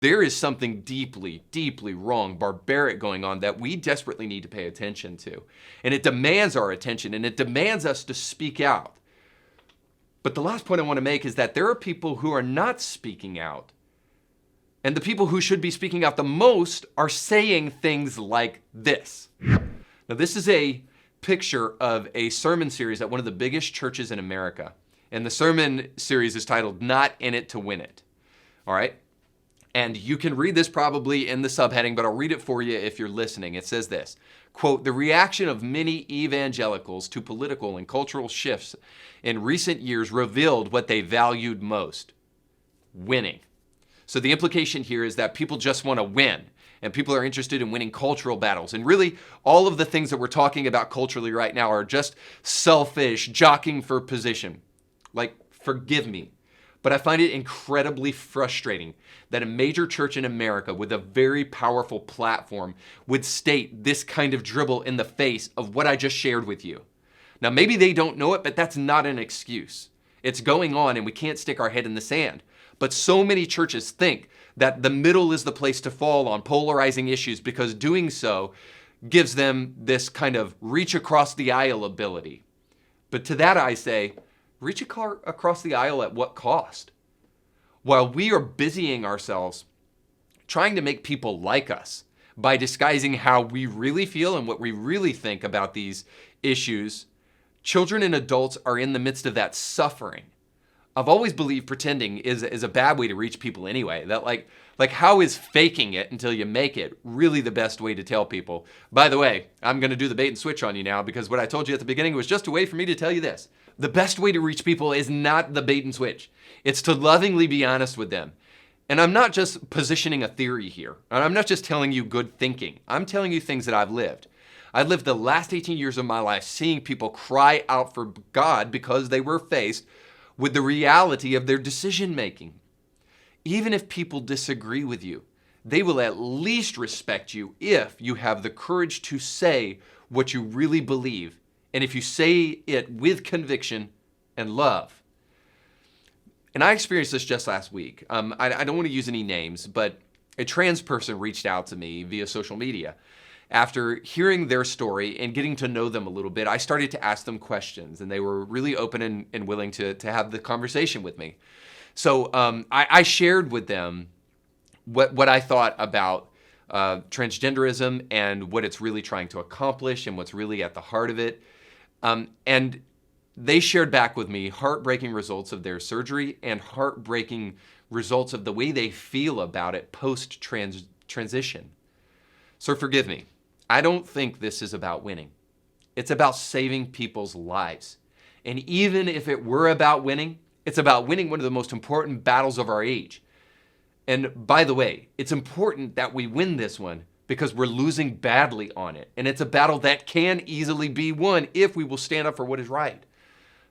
There is something deeply, deeply wrong, barbaric going on that we desperately need to pay attention to. And it demands our attention, and it demands us to speak out. But the last point I want to make is that there are people who are not speaking out. And the people who should be speaking out the most are saying things like this. Now, this is a picture of a sermon series at one of the biggest churches in America. And the sermon series is titled, Not in It to Win It. All right? And you can read this probably in the subheading, but I'll read it for you if you're listening. It says this, quote, "The reaction of many evangelicals to political and cultural shifts in recent years revealed what they valued most, winning." So the implication here is that people just want to win, and people are interested in winning cultural battles. And really, all of the things that we're talking about culturally right now are just selfish, jockeying for position. Like, forgive me, but I find it incredibly frustrating that a major church in America with a very powerful platform would state this kind of dribble in the face of what I just shared with you. Now, maybe they don't know it, but that's not an excuse. It's going on and we can't stick our head in the sand. But so many churches think that the middle is the place to fall on polarizing issues because doing so gives them this kind of reach across the aisle ability. But to that I say, reach across the aisle at what cost? While we are busying ourselves trying to make people like us by disguising how we really feel and what we really think about these issues, children and adults are in the midst of that suffering. I've always believed pretending is a bad way to reach people anyway. That like how is faking it until you make it really the best way to tell people? By the way, I'm going to do the bait and switch on you now because what I told you at the beginning was just a way for me to tell you this. The best way to reach people is not the bait and switch. It's to lovingly be honest with them. And I'm not just positioning a theory here. And I'm not just telling you good thinking. I'm telling you things that I've lived. I've lived the last 18 years of my life seeing people cry out for God because they were faced with the reality of their decision making. Even if people disagree with you, they will at least respect you if you have the courage to say what you really believe, and if you say it with conviction and love. And I experienced this just last week. I don't want to use any names, but a trans person reached out to me via social media. After hearing their story and getting to know them a little bit, I started to ask them questions, and they were really open and willing to have the conversation with me. So I shared with them what I thought about transgenderism and what it's really trying to accomplish and what's really at the heart of it. And they shared back with me heartbreaking results of their surgery and heartbreaking results of the way they feel about it post-transition. So forgive me. I don't think this is about winning. It's about saving people's lives. And even if it were about winning, it's about winning one of the most important battles of our age. And by the way, it's important that we win this one because we're losing badly on it. And it's a battle that can easily be won if we will stand up for what is right.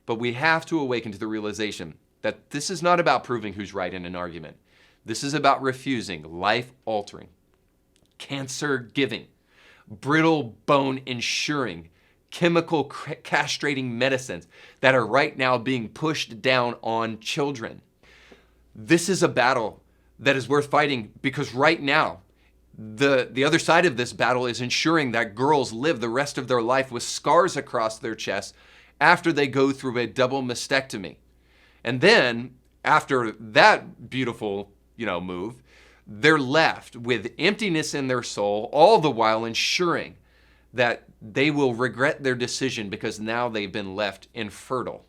But we have to awaken to the realization that this is not about proving who's right in an argument. This is about refusing life-altering, cancer-giving, brittle bone ensuring, chemical castrating medicines that are right now being pushed down on children. This is a battle that is worth fighting because right now, the other side of this battle is ensuring that girls live the rest of their life with scars across their chests after they go through a double mastectomy. And then, after that beautiful, move, they're left with emptiness in their soul, all the while ensuring that they will regret their decision because now they've been left infertile.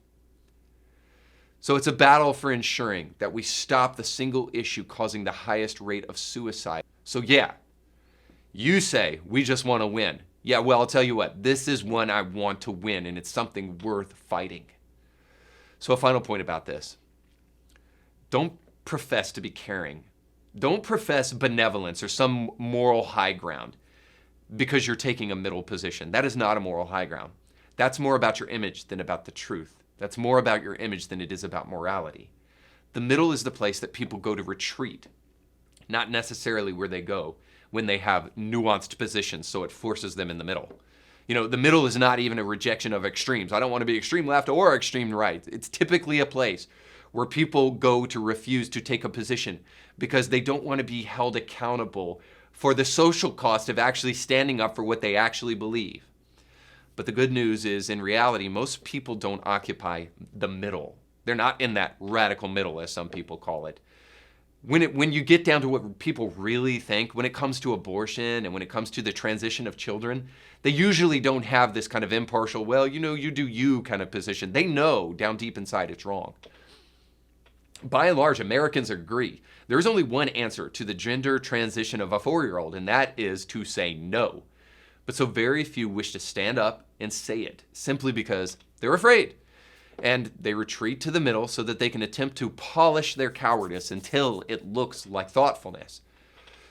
So it's a battle for ensuring that we stop the single issue causing the highest rate of suicide. So yeah, you say we just want to win. Yeah, well, I'll tell you what, this is one I want to win, and it's something worth fighting. So a final point about this. Don't profess to be caring. Don't profess benevolence or some moral high ground because you're taking a middle position. That is not a moral high ground. That's more about your image than about the truth. That's more about your image than it is about morality. The middle is the place that people go to retreat, not necessarily where they go when they have nuanced positions, so it forces them in the middle. The middle is not even a rejection of extremes. I don't want to be extreme left or extreme right. It's typically a place where people go to refuse to take a position because they don't want to be held accountable for the social cost of actually standing up for what they actually believe. But the good news is, in reality, most people don't occupy the middle. They're not in that radical middle, as some people call it. When you get down to what people really think, when it comes to abortion and when it comes to the transition of children, they usually don't have this kind of impartial, well, you do you kind of position. They know down deep inside it's wrong. By and large, Americans agree. There is only one answer to the gender transition of a 4-year-old, and that is to say no. But so very few wish to stand up and say it, simply because they're afraid. And they retreat to the middle so that they can attempt to polish their cowardice until it looks like thoughtfulness.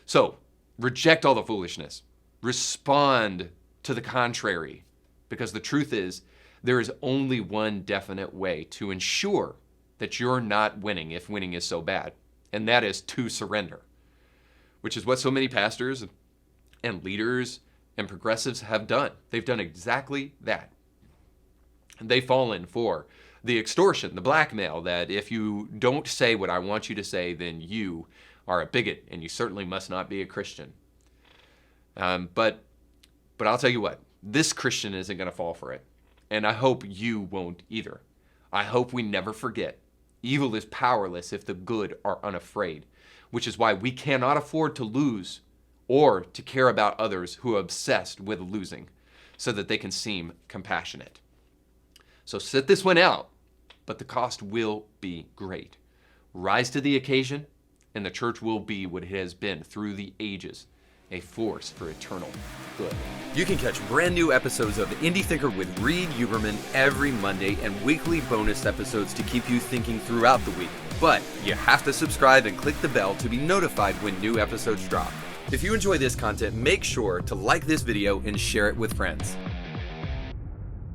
So, reject all the foolishness. Respond to the contrary. Because the truth is, there is only one definite way to ensure that you're not winning if winning is so bad. And that is to surrender. Which is what so many pastors and leaders and progressives have done. They've done exactly that. They've fallen for the extortion, the blackmail, that if you don't say what I want you to say, then you are a bigot, and you certainly must not be a Christian. But I'll tell you what, this Christian isn't going to fall for it. And I hope you won't either. I hope we never forget, evil is powerless if the good are unafraid, which is why we cannot afford to lose or to care about others who are obsessed with losing so that they can seem compassionate. So sit this one out, but the cost will be great. Rise to the occasion, and the church will be what it has been through the ages, a force for eternal good. You can catch brand new episodes of Indie Thinker with Reed Huberman every Monday and weekly bonus episodes to keep you thinking throughout the week. But you have to subscribe and click the bell to be notified when new episodes drop. If you enjoy this content, make sure to like this video and share it with friends.